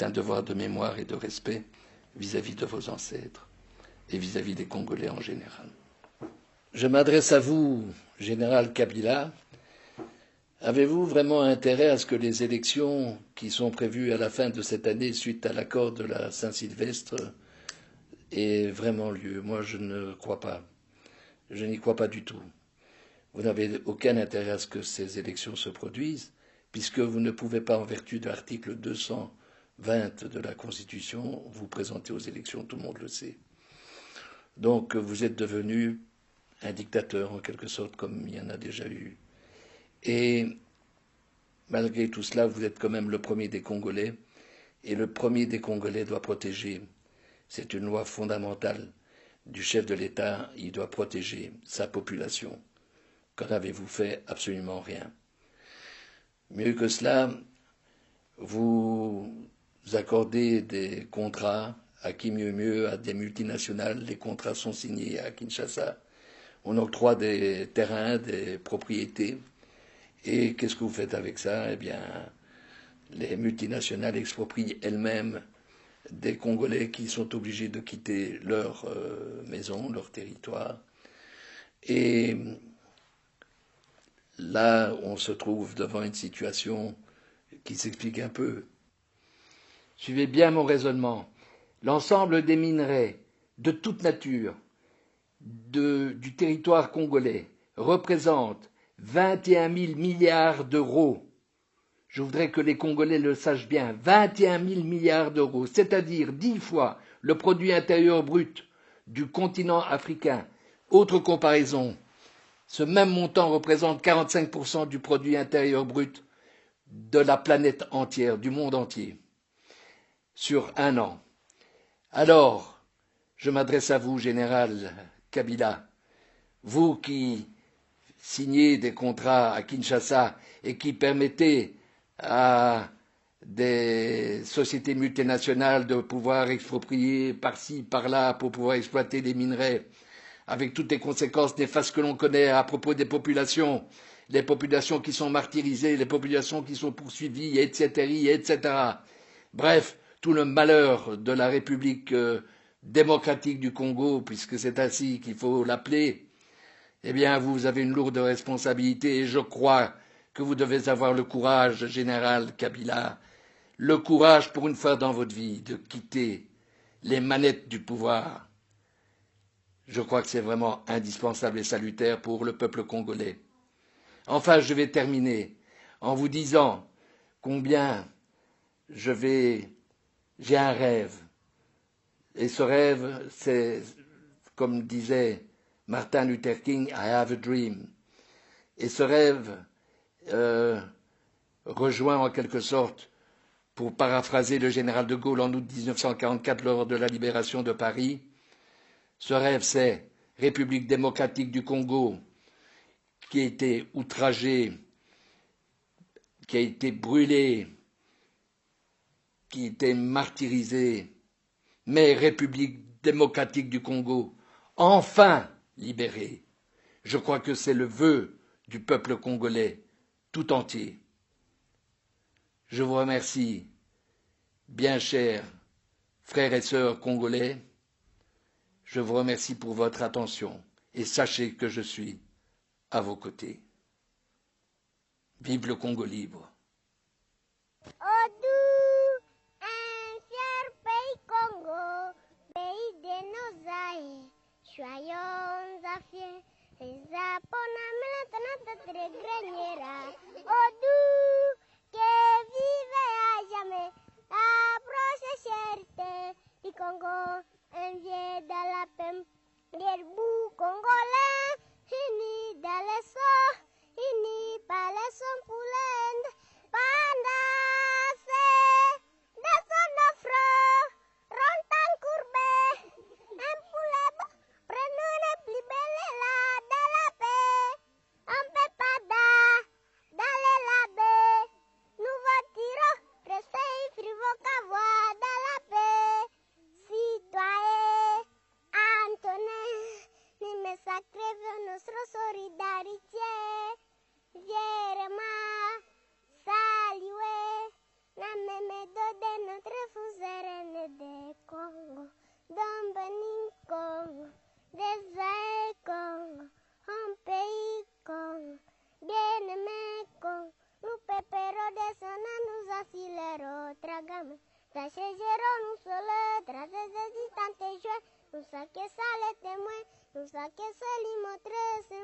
un devoir de mémoire et de respect vis-à-vis de vos ancêtres et vis-à-vis des Congolais en général. Je m'adresse à vous, Général Kabila. Avez-vous vraiment intérêt à ce que les élections qui sont prévues à la fin de cette année suite à l'accord de la Saint-Sylvestre aient vraiment lieu? Moi, je ne crois pas. Je n'y crois pas du tout. Vous n'avez aucun intérêt à ce que ces élections se produisent, puisque vous ne pouvez pas, en vertu de l'article 220 de la Constitution, vous présenter aux élections, tout le monde le sait. Donc vous êtes devenu un dictateur, en quelque sorte, comme il y en a déjà eu. Et malgré tout cela, vous êtes quand même le premier des Congolais, et le premier des Congolais doit protéger. C'est une loi fondamentale du chef de l'État, il doit protéger sa population. Qu'en avez-vous fait? Absolument rien. Mieux que cela, vous accordez des contrats à qui mieux à des multinationales. Les contrats sont signés à Kinshasa. On octroie des terrains, des propriétés. Et qu'est-ce que vous faites avec ça? Eh bien, les multinationales exproprient elles-mêmes des Congolais qui sont obligés de quitter leur maison, leur territoire. Et là, on se trouve devant une situation qui s'explique un peu. Suivez bien mon raisonnement. L'ensemble des minerais de toute nature du territoire congolais représente 21 000 milliards d'euros. Je voudrais que les Congolais le sachent bien. 21 000 milliards d'euros, c'est-à-dire 10 fois le produit intérieur brut du continent africain. Autre comparaison, ce même montant représente 45% du produit intérieur brut de la planète entière, du monde entier, sur un an. Alors, je m'adresse à vous, Général Kabila, vous qui signez des contrats à Kinshasa et qui permettez à des sociétés multinationales de pouvoir exproprier par-ci, par-là pour pouvoir exploiter des minerais avec toutes les conséquences néfastes que l'on connaît à propos des populations, les populations qui sont martyrisées, les populations qui sont poursuivies, etc., etc. Bref, tout le malheur de la République démocratique du Congo, puisque c'est ainsi qu'il faut l'appeler, eh bien, vous avez une lourde responsabilité et je crois que vous devez avoir le courage, Général Kabila, le courage pour une fois dans votre vie de quitter les manettes du pouvoir. Je crois que c'est vraiment indispensable et salutaire pour le peuple congolais. Enfin, je vais terminer en vous disant combien j'ai un rêve. Et ce rêve, c'est, comme disait Martin Luther King, I have a dream. Et ce rêve rejoint en quelque sorte, pour paraphraser le général de Gaulle en août 1944 lors de la libération de Paris, ce rêve c'est République démocratique du Congo qui a été outragée, qui a été brûlée, qui a été martyrisée, mais République démocratique du Congo, enfin libérée. Je crois que c'est le vœu du peuple congolais tout entier. Je vous remercie, bien chers frères et sœurs congolais, je vous remercie pour votre attention et sachez que je suis à vos côtés. Vive le Congo libre. Un fier pays Congo, pays de nos aïeux, soyons affiés, les Japonais maintenant très greniera. Que vive à jamais la prospérité du Congo, un vieux dans la paix, les bouts congolais, unis dans les sons, unis par les sons pour l'Inde, pendant traseggerò un solo, trasese di tante gioie, non sa che sale te moi, non sa che se li motre, se